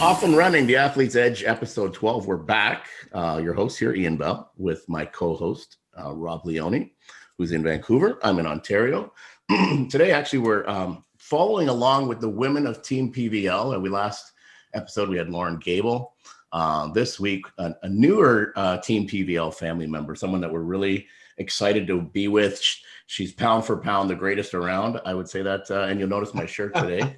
Off and running, the Athlete's Edge, episode 12. We're back. Your host here, Ian Bell, with my co-host, Rob Leone, who's in Vancouver. I'm in Ontario. Today, actually, we're following along with the women of Team PVL. And last episode, we had Lauren Gable. This week, a newer Team PVL family member, someone that we're really excited to be with. She's pound for pound the greatest around. I would say that. And you'll notice my shirt today.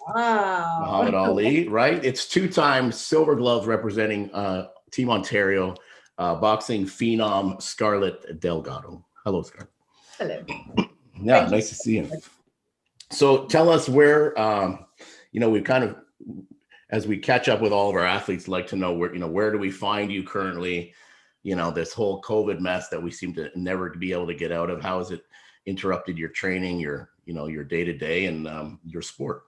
Wow. Muhammad Ali, right? It's two-time silver glove representing Team Ontario, boxing phenom Scarlett Delgado. Hello, Scarlett. Hello. Yeah, nice to see you. So tell us where, we kind of, as we catch up with all of our athletes, like to know where do we find you currently? This whole COVID mess that we seem to never be able to get out of. How has it interrupted your training, your day-to-day and your sport?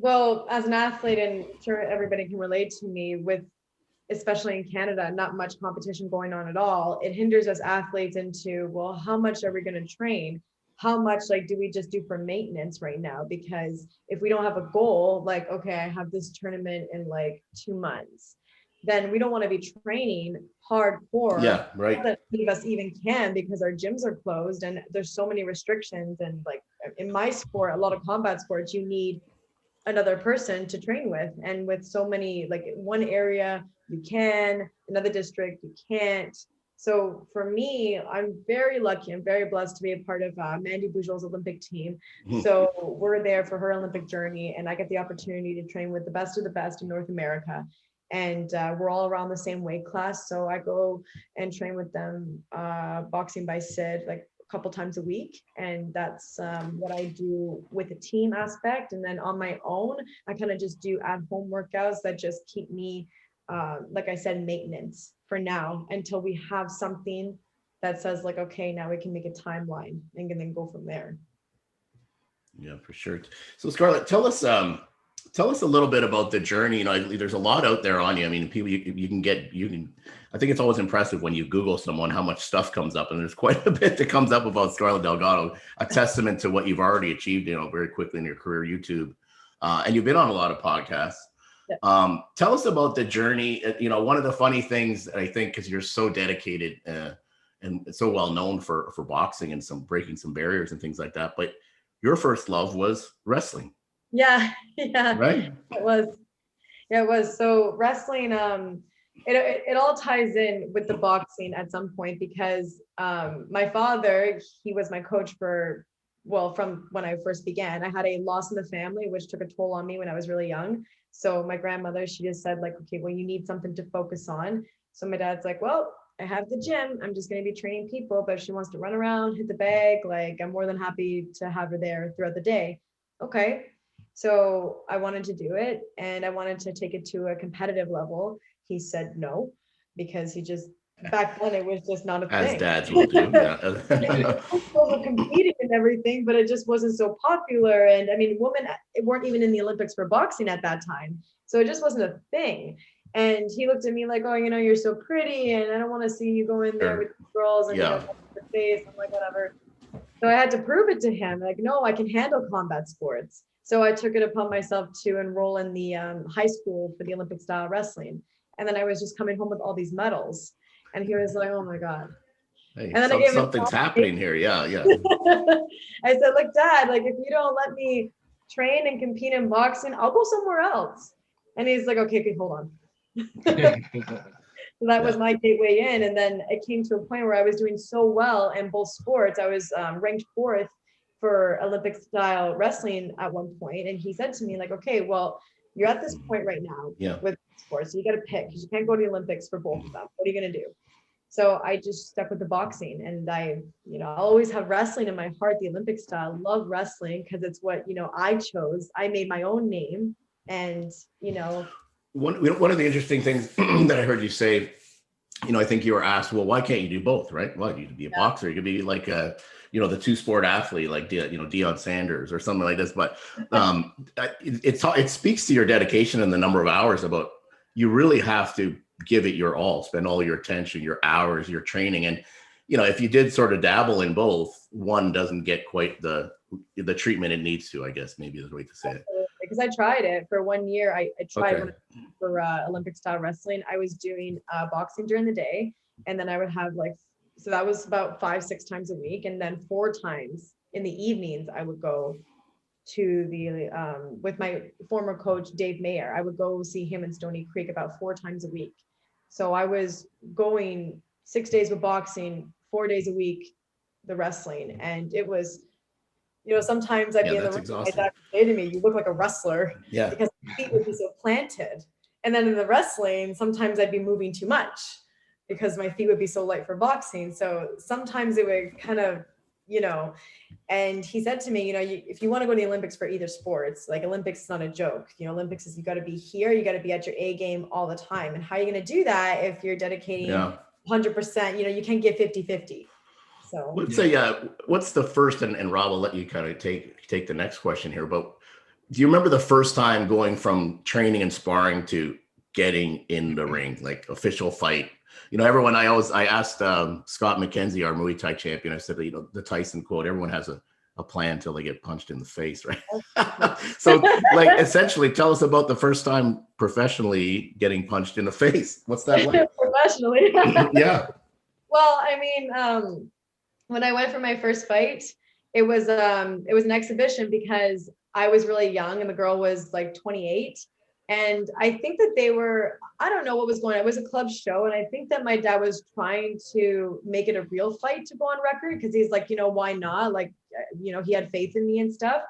Well, as an athlete, and sure everybody can relate to me with, especially in Canada, not much competition going on at all. It hinders us athletes into, well, how much are we going to train? How much do we just do for maintenance right now? Because if we don't have a goal, okay, I have this tournament in 2 months, then we don't want to be training hardcore. Yeah, right. That any of us even can, because our gyms are closed and there's so many restrictions. And in my sport, a lot of combat sports, you need another person to train with, and with so many, one area you can, another district you can't. So for me, I'm very lucky, I'm very blessed to be a part of Mandy Boujol's Olympic team. So we're there for her Olympic journey, and I get the opportunity to train with the best of the best in North America, and we're all around the same weight class. So I go and train with them, boxing by Sid, couple times a week, and that's what I do with the team aspect. And then on my own, I kind of just do at-home workouts that just keep me, like I said, maintenance for now, until we have something that says okay, now we can make a timeline and then go from there. Yeah, for sure. So Scarlett, tell us a little bit about the journey. There's a lot out there on you. I mean, people you can. I think it's always impressive when you Google someone how much stuff comes up, and there's quite a bit that comes up about Scarlett Delgado. A testament to what you've already achieved, very quickly in your career, YouTube, and you've been on a lot of podcasts. Yeah. Tell us about the journey. One of the funny things that I think, because you're so dedicated and so well known for boxing and breaking some barriers and things like that, but your first love was wrestling. Yeah. Right. It was. So wrestling, it all ties in with the boxing at some point, because my father, he was my coach from when I first began. I had a loss in the family, which took a toll on me when I was really young. So my grandmother, she just said okay, well, you need something to focus on. So my dad's well, I have the gym. I'm just going to be training people, but if she wants to run around, hit the bag, I'm more than happy to have her there throughout the day. Okay. So I wanted to do it, and I wanted to take it to a competitive level. He said no, because he just, back then it was just not a thing. As dads will do. Yeah. People were competing and everything, but it just wasn't so popular. And I mean, women weren't even in the Olympics for boxing at that time. So it just wasn't a thing. And he looked at me oh, you're so pretty, and I don't want to see you go in there with girls and your face. I'm whatever. So I had to prove it to him. No, I can handle combat sports. So I took it upon myself to enroll in the high school for the Olympic style wrestling. And then I was just coming home with all these medals. And he was oh my God. Hey, and then something's happening here. Yeah. I said, Dad, if you don't let me train and compete in boxing, I'll go somewhere else. And he's okay, hold on. So that was my gateway in. And then it came to a point where I was doing so well in both sports. I was ranked 4th for Olympic style wrestling at one point. And he said to me okay, well, you're at this point right now with sports. So you got to pick, because you can't go to the Olympics for both of them. What are you going to do? So I just stuck with the boxing, and I always have wrestling in my heart, the Olympic style. Love wrestling because it's what, I chose. I made my own name, and, One of the interesting things that I heard you say, I think you were asked, well, why can't you do both, right? Well, you could be a boxer, you could be the two-sport athlete, Deion Sanders or something like this. But it speaks to your dedication and the number of hours. About you really have to give it your all, spend all your attention, your hours, your training. And, if you did sort of dabble in both, one doesn't get quite the treatment it needs to, I guess, maybe is the way to say it. because I tried it for 1 year. I tried Okay. for Olympic style wrestling. I was doing boxing during the day, and then I would have like, so that was about 5-6 times a week, and then 4 times in the evenings I would go to the with my former coach Dave Mayer. I would go see him in Stony Creek about 4 times a week. So I was going 6 days with boxing, 4 days a week the wrestling, and it was, you know, sometimes I'd Yeah, be in the that's ring, my exhausting. dad would say to me, "You look like a wrestler," Yeah. because my feet would be so planted. And then in the wrestling, sometimes I'd be moving too much because my feet would be so light for boxing. So sometimes it would kind of, you know, and he said to me, you know, if you want to go to the Olympics for either sports, like Olympics is not a joke. You know, Olympics is, you got to be here, you got to be at your A game all the time. And how are you going to do that if you're dedicating 100%? You know, you can't get 50-50. So Let's say, what's the first, and Rob, I'll let you kind of take the next question here, but do you remember the first time going from training and sparring to getting in the ring, like official fight? You know, everyone, I asked Scott McKenzie, our Muay Thai champion, I said, you know, the Tyson quote, everyone has a plan until they get punched in the face, right? So like, essentially tell us about the first time professionally getting punched in the face. What's that like? Professionally. Yeah. Well, I mean, when I went for my first fight, it was an exhibition because I was really young and the girl was like 28. And I think that I don't know what was going on. It was a club show. And I think that my dad was trying to make it a real fight to go on record, because he's like, you know, why not? Like, you know, he had faith in me and stuff.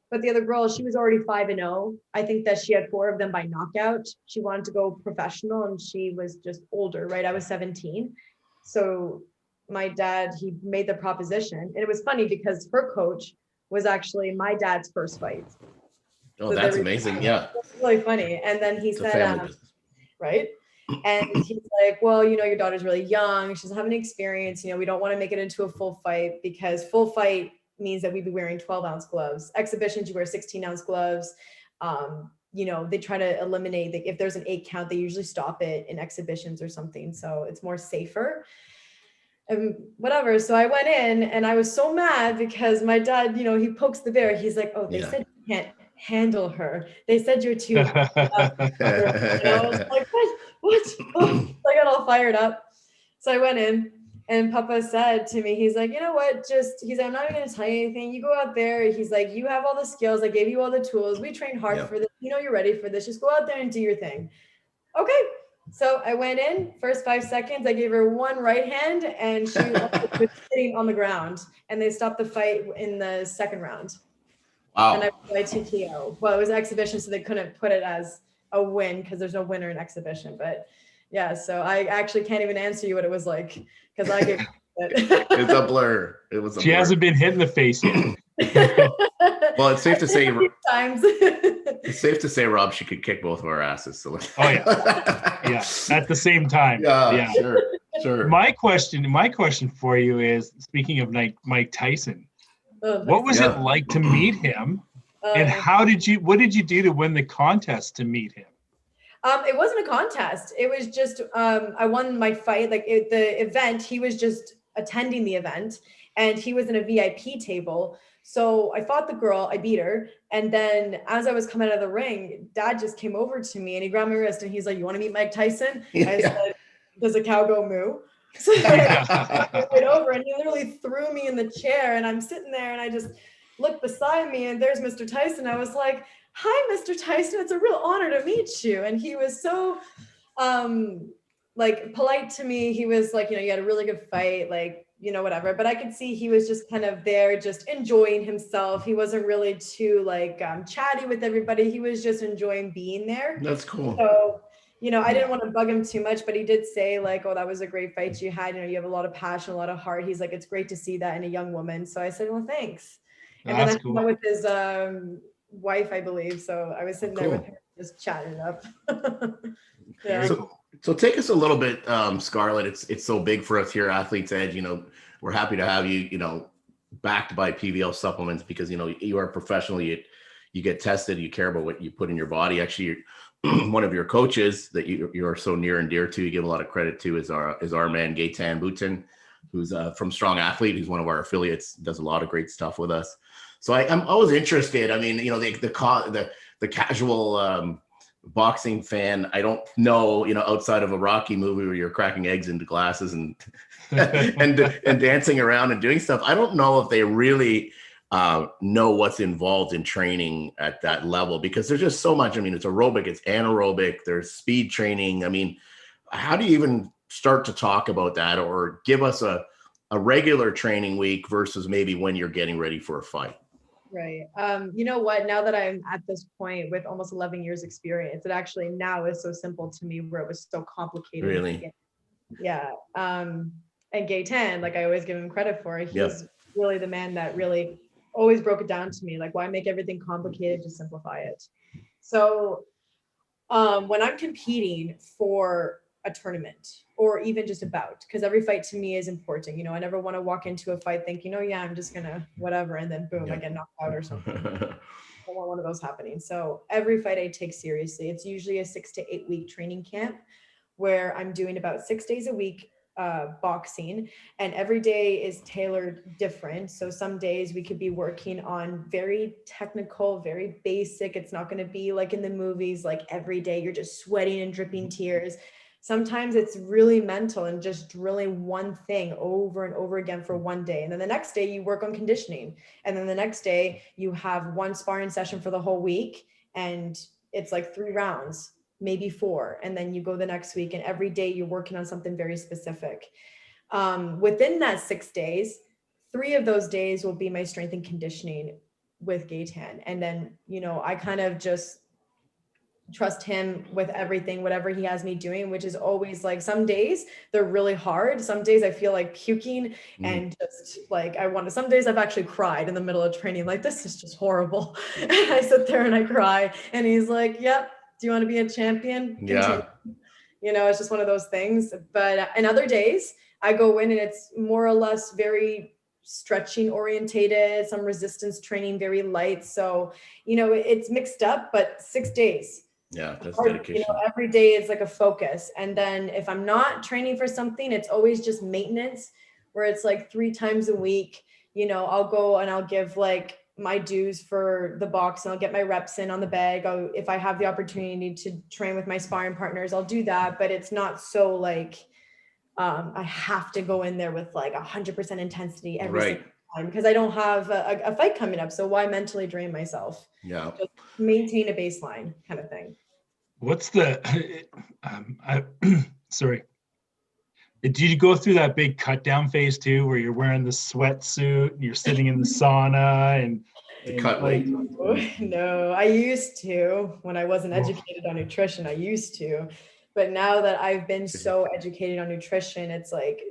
But the other girl, she was already 5-0. I think that she had 4 of them by knockout. She wanted to go professional and she was just older, right? I was 17. So my dad, he made the proposition. And it was funny because her coach was actually my dad's first fight. Oh, So that's amazing. Yeah. really funny. And then he It's a said, family business. right. And he's like, well, you know, your daughter's really young. She doesn't have any experience. You know, we don't want to make it into a full fight, because full fight means that we'd be wearing 12-ounce gloves. Exhibitions, you wear 16-ounce gloves. You know, they try to eliminate if there's an 8 count, they usually stop it in exhibitions or something. So it's more safer. And whatever. So I went in and I was so mad because my dad, you know, he pokes the bear. He's like, oh, they said you can't handle her. They said you're too. You know, I was like, what? Oh, I got all fired up. So I went in and Papa said to me, he's like, you know what? He's like, I'm not even going to tell you anything. You go out there. He's like, you have all the skills. I gave you all the tools. We trained hard for this. You know, you're ready for this. Just go out there and do your thing. Okay. So I went in, first 5 seconds, I gave her one right hand and she was sitting on the ground, and they stopped the fight in the second round. Wow. And I was TKO. Well, it was an exhibition, so they couldn't put it as a win because there's no winner in exhibition. But yeah, so I actually can't even answer you what it was like because I get It's a blur. It was a She blur. hasn't been hit in the face yet. Well, it's safe to say times. it's safe to say, Rob, she could kick both of our asses. So Oh yeah. Yeah, at the same time. Yeah. Sure. My question for you is, speaking of Mike Tyson, what was it like to meet him, and what did you do to win the contest to meet him? It wasn't a contest. It was just I won my fight. Like the event, he was just attending the event, and he was in a VIP table. So I fought the girl, I beat her. And then as I was coming out of the ring, Dad just came over to me and he grabbed my wrist and he's like, you want to meet Mike Tyson? I said, does a cow go moo? So I went over and he literally threw me in the chair, and I'm sitting there and I just looked beside me and there's Mr. Tyson. I was like, hi, Mr. Tyson. It's a real honor to meet you. And he was so like polite to me. He was like, you know, you had a really good fight, like, you know, whatever. But I could see he was just kind of there, just enjoying himself. He wasn't really too like chatty with everybody. He was just enjoying being there. That's cool. So, you know, I didn't want to bug him too much, but he did say like, oh, that was a great fight you had. You know, you have a lot of passion, a lot of heart. He's like, it's great to see that in a young woman. So I said, well, thanks. And then I met with his wife, I believe. So I was sitting there with her, just chatting it up. Yeah. So take us a little bit, Scarlett. It's so big for us here, Athletes Edge. You know, we're happy to have you, you know, backed by PVL supplements, because, you know, you are professional. You get tested. You care about what you put in your body. Actually, one of your coaches that you are so near and dear to, you give a lot of credit to, is our man Gaetan Boutin, who's from Strong Athlete. He's one of our affiliates, does a lot of great stuff with us. So I'm always interested. I mean, you know, the the casual boxing fan, I don't know, outside of a Rocky movie where you're cracking eggs into glasses and and dancing around and doing stuff, I don't know if they really know what's involved in training at that level, because there's just so much. I mean, it's aerobic, it's anaerobic, there's speed training. I mean, how do you even start to talk about that, or give us a regular training week versus maybe when you're getting ready for a fight? Right. You know what? Now that I'm at this point with almost 11 years experience, it actually now is so simple to me where it was so complicated. Really? Yeah. And Gaetan, like I always give him credit for, he's really the man that really always broke it down to me. Like, why make everything complicated? Just simplify it. So when I'm competing for a tournament or even just a bout, because every fight to me is important. I never want to walk into a fight thinking, oh yeah, I'm just gonna whatever, and then boom, I get knocked out or something. I don't want one of those happening. So every fight I take seriously. It's usually a 6 to 8 week training camp where I'm doing about 6 days a week boxing, and every day is tailored different. So some days we could be working on very technical, very basic. It's not going to be like in the movies, like every day you're just sweating and dripping tears. Sometimes it's really mental and just drilling one thing over and over again for one day. And then the next day you work on conditioning. And then the next day you have one sparring session for the whole week. And it's like 3 rounds, maybe 4. And then you go the next week, and every day you're working on something very specific. Within that 6 days, 3 of those days will be my strength and conditioning with Gaetan. And then, I kind of just trust him with everything, whatever he has me doing, which is always like, some days they're really hard. Some days I feel like puking and just like, some days I've actually cried in the middle of training. Like, this is just horrible. And I sit there and I cry, and he's like, yep. Do you want to be a champion? Yeah. It's just one of those things. But in other days I go in and it's more or less very stretching orientated, some resistance training, very light. So, it's mixed up, but 6 days. Yeah, that's dedication. Every day is like a focus. And then if I'm not training for something, it's always just maintenance, where it's like 3 times a week, I'll go and I'll give like my dues for the box, and I'll get my reps in on the bag. If I have the opportunity to train with my sparring partners, I'll do that. But it's not so like, I have to go in there with like 100% intensity every single time, because I don't have a fight coming up. So why mentally drain myself? Yeah. Just maintain a baseline kind of thing. What's the, sorry. Did you go through that big cut down phase too, where you're wearing the sweatsuit and you're sitting in the sauna and cut weight? No, I used to when I wasn't educated on nutrition. I used to, but now that I've been so educated on nutrition, it's like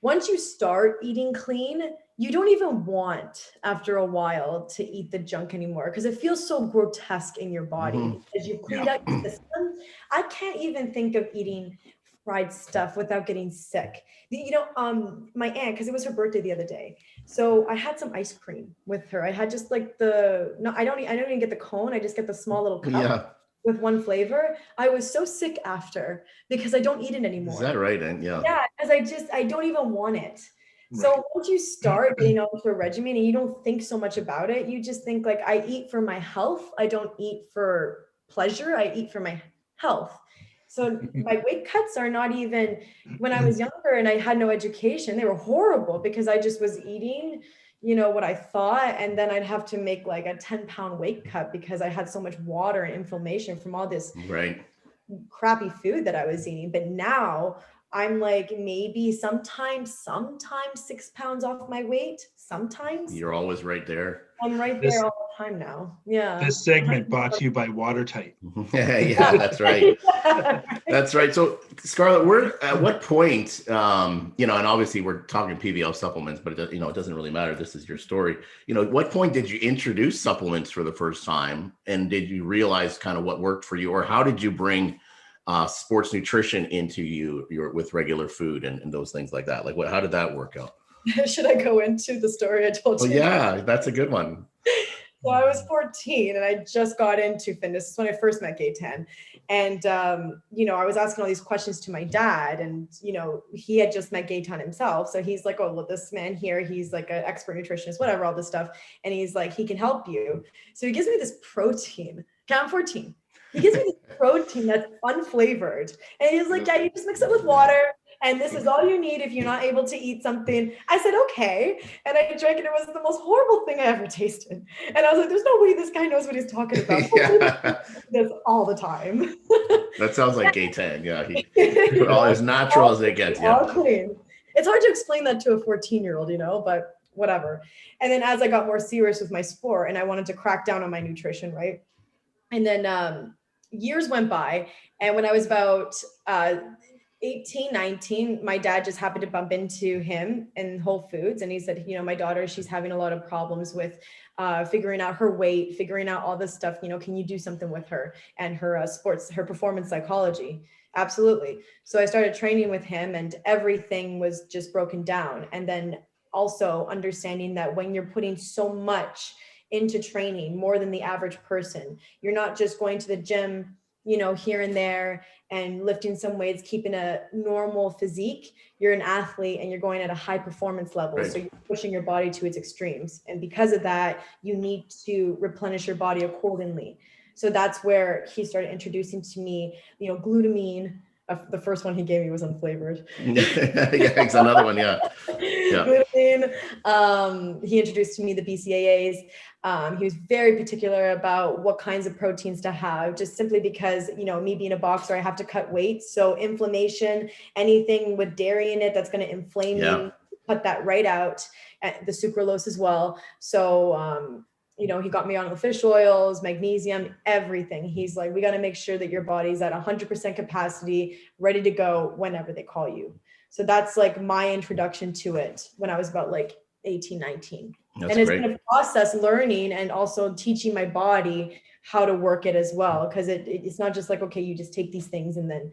once you start eating clean, you don't even want after a while to eat the junk anymore, because it feels so grotesque in your body as you've cleaned out your system. I can't even think of eating fried stuff without getting sick. My aunt, because it was her birthday the other day, so I had some ice cream with her. I had just like I don't even get the cone. I just get the small little cup with one flavor. I was so sick after because I don't eat it anymore. Is that right? Yeah, because I don't even want it. So once you start getting onto a regimen and you don't think so much about it, you just think like, I eat for my health. I don't eat for pleasure. I eat for my health. So my weight cuts are not even, when I was younger and I had no education, they were horrible because I just was eating, what I thought. And then I'd have to make like a 10-pound weight cut because I had so much water and inflammation from all this crappy food that I was eating. But now I'm like maybe sometimes 6 pounds off my weight. Sometimes. You're always right there. I'm right there all the time now. Yeah. This segment brought to you by Watertight. Yeah, that's right. That's right. So Scarlett, at what point, and obviously we're talking PVL supplements, but it doesn't really matter. This is your story. At what point did you introduce supplements for the first time? And did you realize kind of what worked for you, or how did you bring sports nutrition into your with regular food and those things like that? Like how did that work out? Should I go into the story I told you? Yeah, that's a good one. So I was 14 and I just got into fitness. This is when I first met Gaetan. And, I was asking all these questions to my dad, and, he had just met Gaetan himself. So he's like, oh, well, this man here, he's like an expert nutritionist, whatever, all this stuff. And he's like, he can help you. So he gives me this protein. I'm 14. He gives me this protein that's unflavored. And he's like, yeah, you just mix it with water. And this is all you need if you're not able to eat something. I said, okay. And I drank it. It was the most horrible thing I ever tasted. And I was like, there's no way this guy knows what he's talking about. This all the time. That sounds like Gaetan. Yeah. All as natural as it gets. Yeah. All clean. It's hard to explain that to a 14-year-old, but whatever. And then as I got more serious with my sport and I wanted to crack down on my nutrition, right? And then years went by. And when I was about 18, 19, my dad just happened to bump into him in Whole Foods. And he said, my daughter, she's having a lot of problems with figuring out her weight, figuring out all this stuff, can you do something with her and her sports, her performance psychology? Absolutely. So I started training with him and everything was just broken down. And then also understanding that when you're putting so much into training, more than the average person, you're not just going to the gym, here and there and lifting some weights, keeping a normal physique. You're an athlete and you're going at a high performance level. Right. So you're pushing your body to its extremes. And because of that, you need to replenish your body accordingly. So that's where he started introducing to me, glutamine. The first one he gave me was unflavored. Yeah, it's another one. Yeah. Glutamine. He introduced to me the BCAAs. He was very particular about what kinds of proteins to have, just simply because, me being a boxer, I have to cut weight. So inflammation, anything with dairy in it, that's going to inflame me, cut that right out. The sucralose as well. So, he got me on the fish oils, magnesium, everything. He's like, we got to make sure that your body's at 100% capacity, ready to go whenever they call you. So that's like my introduction to it when I was about 18, 19. That's it's been a process learning and also teaching my body how to work it as well. Because it's not just okay, you just take these things and then,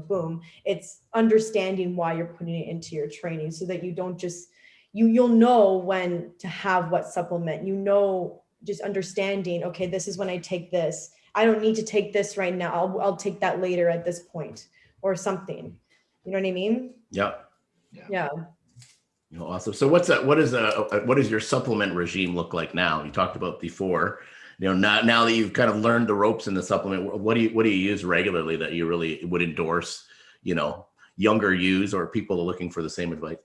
boom. It's understanding why you're putting it into your training so that you don't just, you'll know when to have what supplement, just understanding, okay, this is when I take this. I don't need to take this right now. I'll take that later at this point or something. You know what I mean? Yeah. Yeah. Awesome. So what does your supplement regime look like now? You talked about before, now that you've kind of learned the ropes in the supplement, what do you use regularly that you really would endorse, younger use or people looking for the same advice?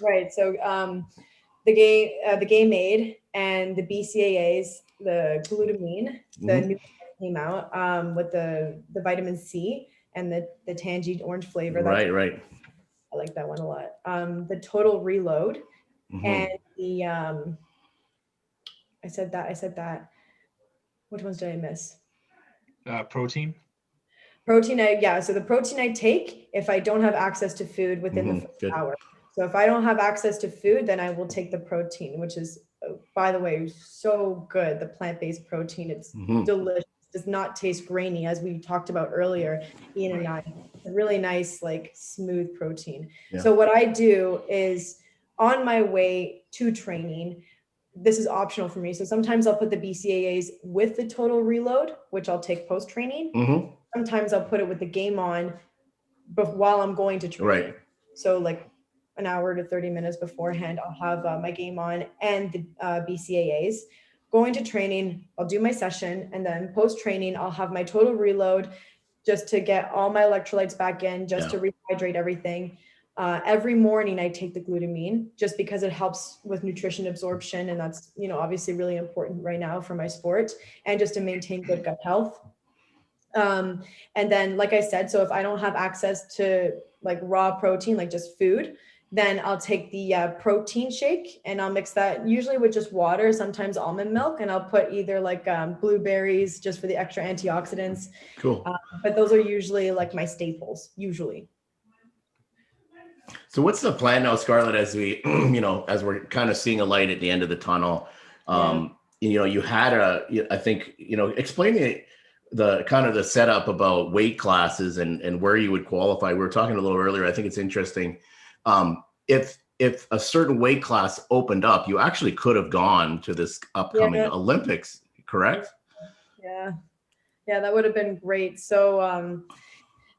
Right. So, the Game Aid and the BCAAs, the glutamine, the new came out with the vitamin C and the tangy orange flavor. Right. I like that one a lot. The Total Reload and the I said that. Which ones did I miss? Protein. Protein. So the protein I take if I don't have access to food within the first hour. So if I don't have access to food, then I will take the protein, which is, by the way, so good. The plant-based protein, it's delicious. Does not taste grainy, as we talked about earlier. Ian and I, it's a really nice, smooth protein. Yeah. So what I do is on my way to training, this is optional for me. So sometimes I'll put the BCAAs with the Total Reload, which I'll take post-training. Sometimes I'll put it with the Game On, but while I'm going to train. Right. So an hour to 30 minutes beforehand, I'll have my Game On and the BCAAs. Going to training, I'll do my session, and then post-training, I'll have my Total Reload just to get all my electrolytes back in, just to rehydrate everything. Every morning I take the glutamine just because it helps with nutrition absorption, and that's obviously really important right now for my sport and just to maintain good gut health. And then, like I said, so if I don't have access to raw protein, just food, then I'll take the protein shake and I'll mix that usually with just water, sometimes almond milk, and I'll put either blueberries just for the extra antioxidants. Cool. But those are usually my staples, usually. So what's the plan now, Scarlett, as we, as we're kind of seeing a light at the end of the tunnel? You had I think, explain the kind of the setup about weight classes and where you would qualify. We were talking a little earlier. I think it's interesting. If if a certain weight class opened up, you actually could have gone to this upcoming Olympics, correct? Yeah. Yeah, that would have been great. So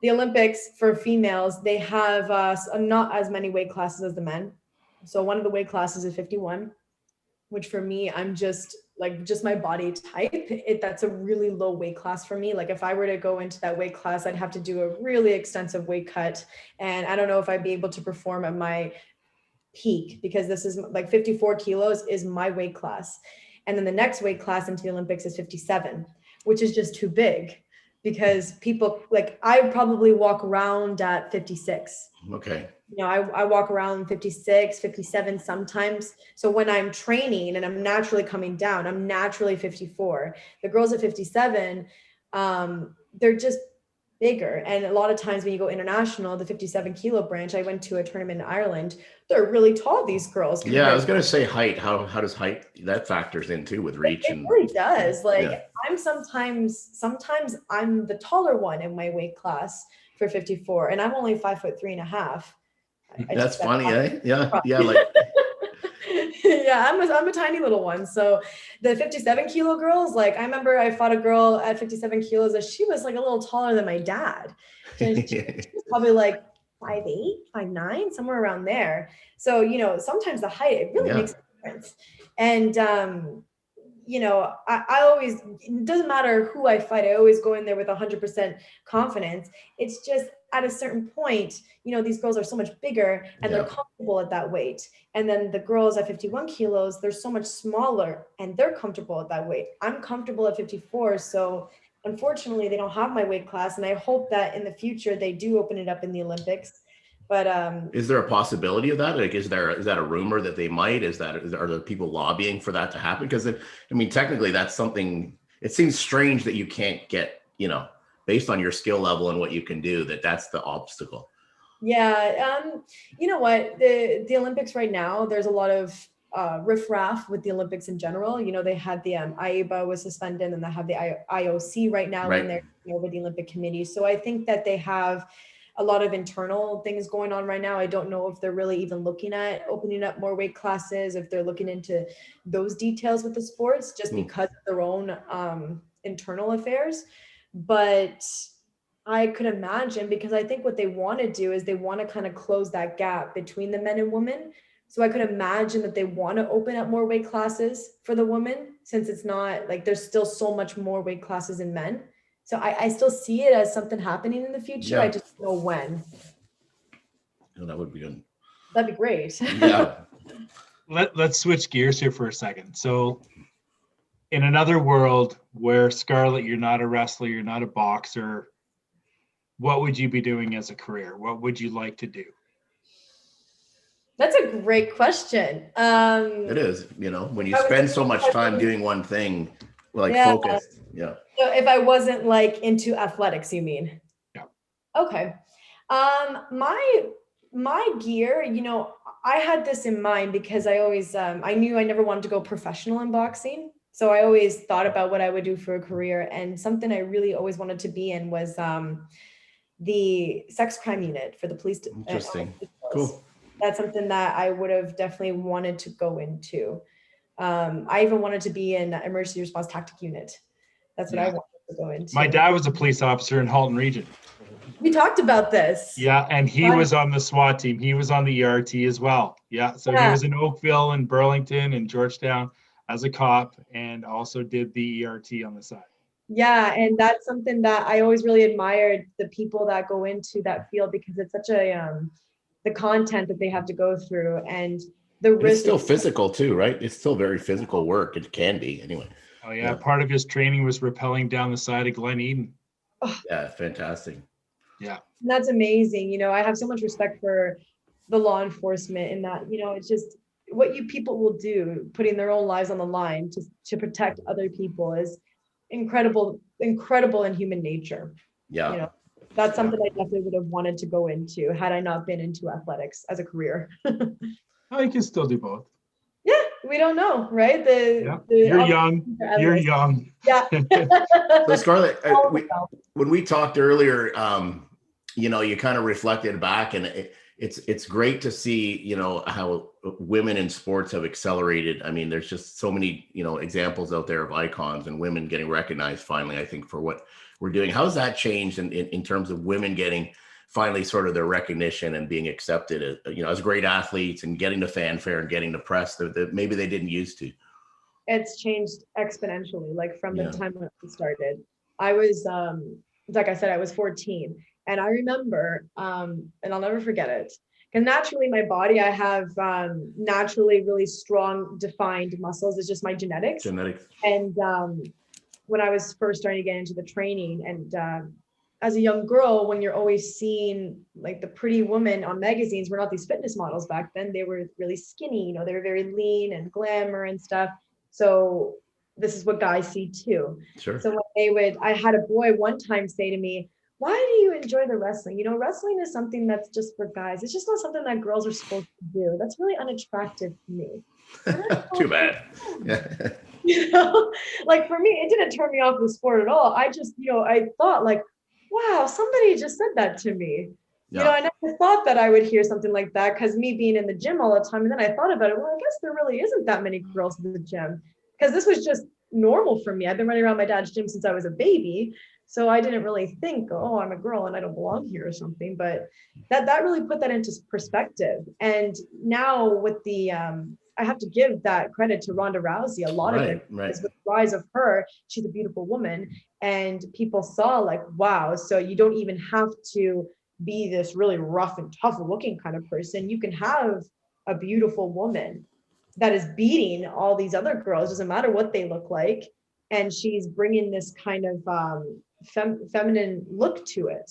the Olympics for females, they have not as many weight classes as the men. So one of the weight classes is 51, which for me, I'm just my body type. That's a really low weight class for me. Like if I were to go into that weight class, I'd have to do a really extensive weight cut. And I don't know if I'd be able to perform at my peak, because this is like 54 kilos is my weight class. And then the next weight class into the Olympics is 57, which is just too big, because people like, I probably walk around at 56. Okay. You know, I walk around 56, 57 sometimes. So when I'm training and I'm naturally coming down, I'm naturally 54. The girls at 57, they're just bigger. And a lot of times when you go international, the 57 kilo branch, I went to a tournament in Ireland, they're really tall, these girls. Yeah, I was going to say height. How does height, that factors in too with reach? It really does. Like I'm sometimes I'm the taller one in my weight class for 54, and I'm only 5'3.5". That's funny, eh? Yeah. Like yeah, I'm a tiny little one. So the 57 kilo girls, like I remember I fought a girl at 57 kilos that she was like a little taller than my dad. She was probably like 5'8", 5'9", somewhere around there. So, you know, sometimes the height, it really makes a difference. And, you know, I always, it doesn't matter who I fight, I always go in there with 100% confidence. It's just at a certain point, you know, these girls are so much bigger and they're comfortable at that weight. And then the girls at 51 kilos, they're so much smaller and they're comfortable at that weight. I'm comfortable at 54. So unfortunately, they don't have my weight class. And I hope that in the future, they do open it up in the Olympics. But is there a possibility of that? Like, is that a rumor that they might? Are there people lobbying for that to happen? Because I mean, technically, that's something. It seems strange that you can't get, you know, based on your skill level and what you can do, that's the obstacle. Yeah, you know what? The Olympics right now, there's a lot of riffraff with the Olympics in general. You know, they had the IABA was suspended, and they have the IOC right now in there over the Olympic Committee. So I think that they have a lot of internal things going on right now. I don't know if they're really even looking at opening up more weight classes, if they're looking into those details with the sports, just because of their own internal affairs. But I could imagine, because I think what they want to do is they want to kind of close that gap between the men and women. So I could imagine that they want to open up more weight classes for the women, since it's not like there's still so much more weight classes in men. So I still see it as something happening in the future. I just don't know when. Oh, that would be good. That'd be great. Yeah. Let's switch gears here for a second. So in another world where, Scarlett, you're not a wrestler, you're not a boxer, what would you be doing as a career? What would you like to do? That's a great question. It is, you know, when you spend so much time doing one thing, like focused. Yeah. So if I wasn't like into athletics, you mean? Yeah. Okay. My gear, you know, I had this in mind because I always, I knew I never wanted to go professional in boxing. So I always thought about what I would do for a career, and something I really always wanted to be in was the sex crime unit for the police. Interesting. Cool. That's something that I would have definitely wanted to go into. I even wanted to be in emergency response tactic unit. That's what I wanted to go into. My dad was a police officer in Halton Region. We talked about this. Yeah, and he was on the SWAT team. He was on the ERT as well. Yeah, so he was in Oakville and Burlington and Georgetown as a cop, and also did the ERT on the side. Yeah, and that's something that I always really admired, the people that go into that field, because it's such a the content that they have to go through, and the risk. It's still physical too, right? It's still very physical work. It can be anyway. Oh yeah, part of his training was rappelling down the side of Glen Eden. Yeah, fantastic. Yeah. And that's amazing. You know, I have so much respect for the law enforcement, and that, you know, it's just what you people will do, putting their own lives on the line to protect other people, is incredible in human nature. Yeah. You know, that's something I definitely would have wanted to go into had I not been into athletics as a career. Oh, you can still do both. Yeah, we don't know, right? You're young. You're young. Yeah. So Scarlett, when we talked earlier, you know, you kind of reflected back, and it's great to see, you know, how women in sports have accelerated. I mean, there's just so many, you know, examples out there of icons and women getting recognized finally, I think, for what we're doing. How's that changed in terms of women getting finally sort of their recognition and being accepted as, you know, as great athletes and getting the fanfare and getting the press that maybe they didn't used to? It's changed exponentially, like from the Yeah. time when it started. I was, like I said, I was 14. And I remember, and I'll never forget it, because naturally my body, I have naturally really strong defined muscles. It's just my genetics. Genetics. And when I was first starting to get into the training, and as a young girl, when you're always seeing like the pretty women on magazines, we're not these fitness models back then. They were really skinny, you know, they were very lean and glamour and stuff. So this is what guys see too. Sure. So when I had a boy one time say to me, why do you enjoy the wrestling? You know, wrestling is something that's just for guys. It's just not something that girls are supposed to do. That's really unattractive to me. Too bad. Yeah. You know, like for me, it didn't turn me off the sport at all. I just, you know, I thought like, wow, somebody just said that to me. Yeah. You know, I never thought that I would hear something like that, because me being in the gym all the time. And then I thought about it. Well, I guess there really isn't that many girls in the gym, because this was just normal for me. I've been running around my dad's gym since I was a baby. So I didn't really think, oh, I'm a girl and I don't belong here or something. But that really put that into perspective. And now with the, I have to give that credit to Ronda Rousey. A lot of it is with the rise of her. She's a beautiful woman. And people saw like, wow, so you don't even have to be this really rough and tough looking kind of person. You can have a beautiful woman that is beating all these other girls, doesn't matter what they look like. And she's bringing this kind of feminine look to it.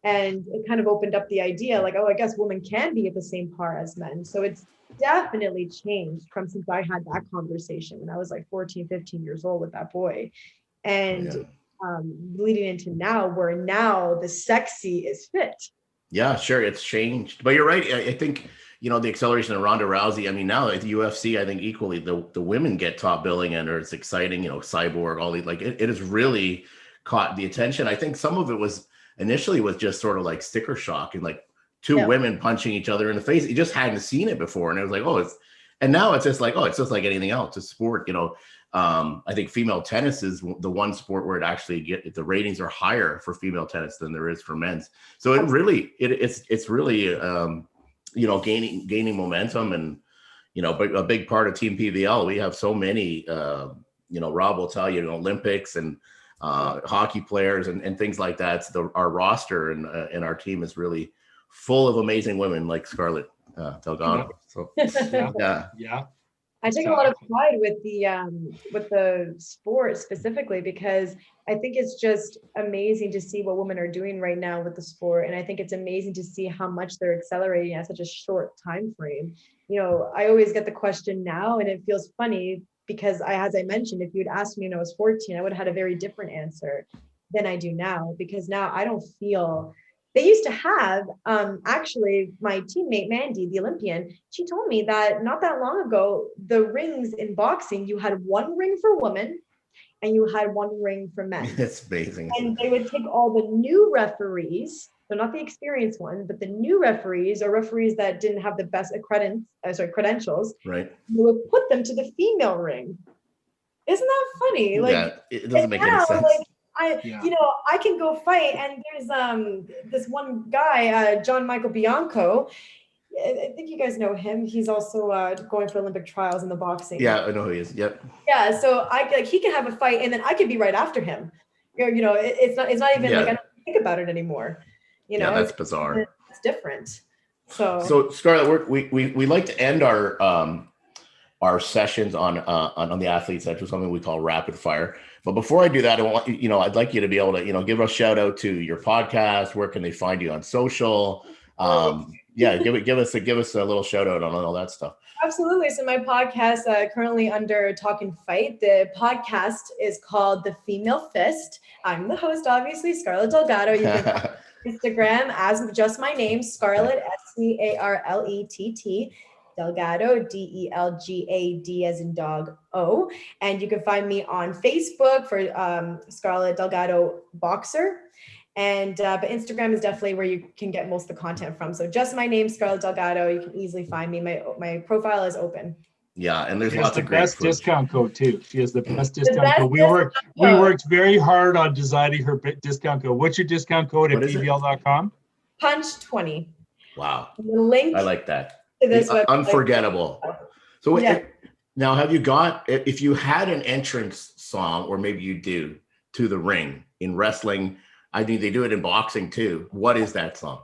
And it kind of opened up the idea like, oh, I guess women can be at the same par as men. So it's definitely changed from since I had that conversation when I was like 14, 15 years old with that boy. And leading into now, where now the sexy is fit. Yeah, sure. It's changed. But you're right. I think, you know, the acceleration of Ronda Rousey. I mean, now at the UFC, I think equally the women get top billing, and it's exciting, you know, Cyborg, all these, like it has really caught the attention. I think some of it was initially was just sort of like sticker shock and like two women punching each other in the face. You just hadn't seen it before. And it was like, and now it's just like, it's just like anything else. It's sport, you know. I think female tennis is the one sport where it actually the ratings are higher for female tennis than there is for men's. So it really, it's really, you know, gaining momentum. And, you know, but a big part of Team PVL, we have so many, you know, Rob will tell you, Olympics and hockey players and things like that. So our roster and our team is really full of amazing women like Scarlett Delgado. So yeah. I take a lot of pride with the sport specifically, because I think it's just amazing to see what women are doing right now with the sport. And I think it's amazing to see how much they're accelerating at such a short time frame. You know, I always get the question now, and it feels funny because as I mentioned, if you'd asked me when I was 14, I would have had a very different answer than I do now, because now I don't feel. They used to have, actually, my teammate, Mandy, the Olympian, she told me that not that long ago, the rings in boxing, you had one ring for women and you had one ring for men. It's amazing. And they would take all the new referees, so not the experienced ones, but the new referees, or referees that didn't have the best credentials, right? They would put them to the female ring. Isn't that funny? Like, yeah, it doesn't make any sense. Like, you know, I can go fight, and there's this one guy, John Michael Bianco. I think you guys know him. He's also going for Olympic trials in the boxing. Yeah, I know who he is. Yep. Yeah, so he can have a fight, and then I could be right after him. You know, it's not even like I don't think about it anymore. You know, that's bizarre. It's different. So Scarlett, we like to end our sessions on the Athletes Edge with something we call rapid fire. But before I do that, I'd like you to be able to, give a shout out to your podcast. Where can they find you on social? Give us a little shout out on all that stuff. Absolutely. So my podcast, currently under Talk and Fight, the podcast is called The Female Fist. I'm the host, obviously, Scarlett Delgado. You can find Instagram as just my name, Scarlett, Scarlett, Delgado, Delgad as in dog O. And you can find me on Facebook for Scarlett Delgado Boxer. And but Instagram is definitely where you can get most of the content from. So just my name, Scarlett Delgado. You can easily find me. My profile is open. Yeah, and there's She has lots the of great best footage. discount code too. She has the best discount best code. We worked very hard on designing her discount code. What's your discount code at What is it? pvl.com? Punch 20. Wow, The link I like that. to this website. Unforgettable. So Yeah. now, have you got, if you had an entrance song, or maybe you do, to the ring in wrestling, I think they do it in boxing too. What is that song?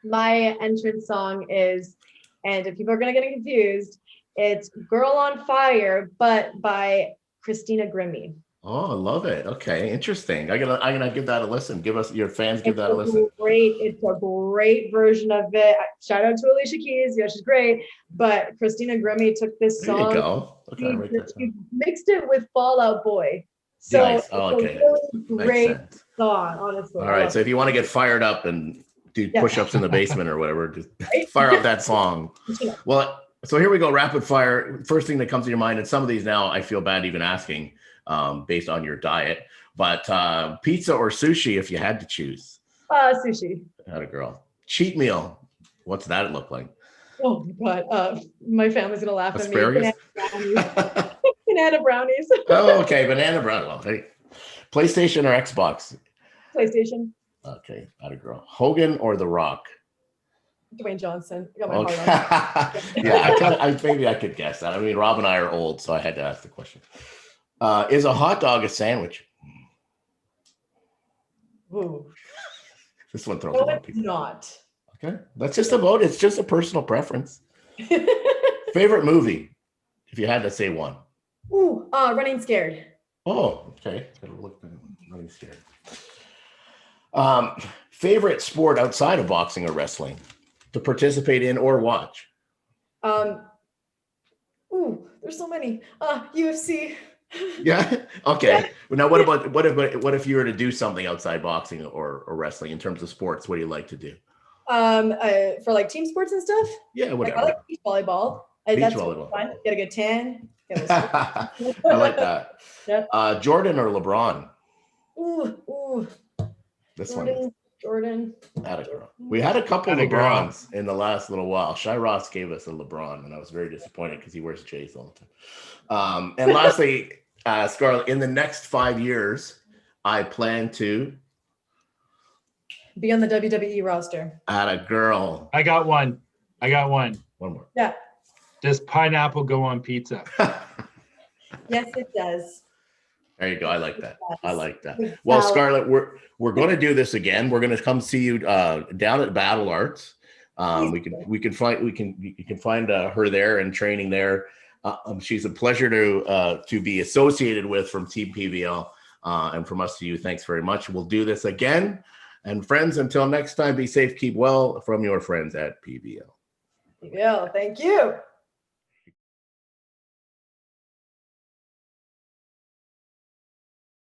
My entrance song is, and if people are going to get confused, it's Girl on Fire, but by Christina Grimmie. Oh, I love it. Okay, interesting. I'm gonna give that a listen. Give us, your fans, give that a listen. It's a great version of it. Shout out to Alicia Keys. Yeah, she's great. But Christina Grimmie took this There song. you go. Okay, write that She down. mixed it with Fall Out Boy. So Nice. Oh, okay. it's a really Makes great sense. song, honestly. All right. So if you want to get fired up and do Yeah. push-ups in the basement or whatever, just Right? fire up that song. Well, so here we go. Rapid fire. First thing that comes to your mind, and some of these now I feel bad even asking, based on your diet, but pizza or sushi if you had to choose. Sushi. Had a girl. Cheat meal. What's that look like? Oh my God. My family's gonna laugh Asparagus? at me. Banana brownies. Oh, okay. Banana bread. Well, hey. PlayStation or Xbox? PlayStation. Okay, had a girl. Hogan or The Rock? Dwayne Johnson. I got my Okay. heart on. Yeah, maybe I could guess that. I mean, Rob and I are old, so I had to ask the question. Is a hot dog a sandwich? Ooh. This one throws a No, lot of it's people. not. Okay, that's just about. It's just a personal preference. Favorite movie, if you had to say one. Ooh, Running Scared. Oh, okay. Gotta look at it. Really scared. Favorite sport outside of boxing or wrestling to participate in or watch? Ooh, there's so many. UFC. Yeah. Okay. Well, now what if you were to do something outside boxing or wrestling in terms of sports? What do you like to do? For like team sports and stuff. Yeah, Like whatever. I like beach volleyball. Beach That's volleyball. fun. Get a good tan. I like that. Yep. Jordan or LeBron? Ooh. This one. Jordan. Had a girl. We had a couple Had a girl. LeBrons in the last little while. Shy Ross gave us a LeBron, and I was very disappointed because he wears J's all the time. And lastly, Scarlett, in the next 5 years, I plan to Be on the WWE roster. add a girl. I got one. One more. Yeah. Does pineapple go on pizza? Yes, it does. There you go. I like that. I like that. With Well, salad. Scarlett, we're going to do this again. We're going to come see you down at Battle Arts. You can find her there and training there. She's a pleasure to be associated with from Team PVL, and from us to you. Thanks very much. We'll do this again. And friends, until next time, be safe, keep well from your friends at PVL. Yeah, thank you.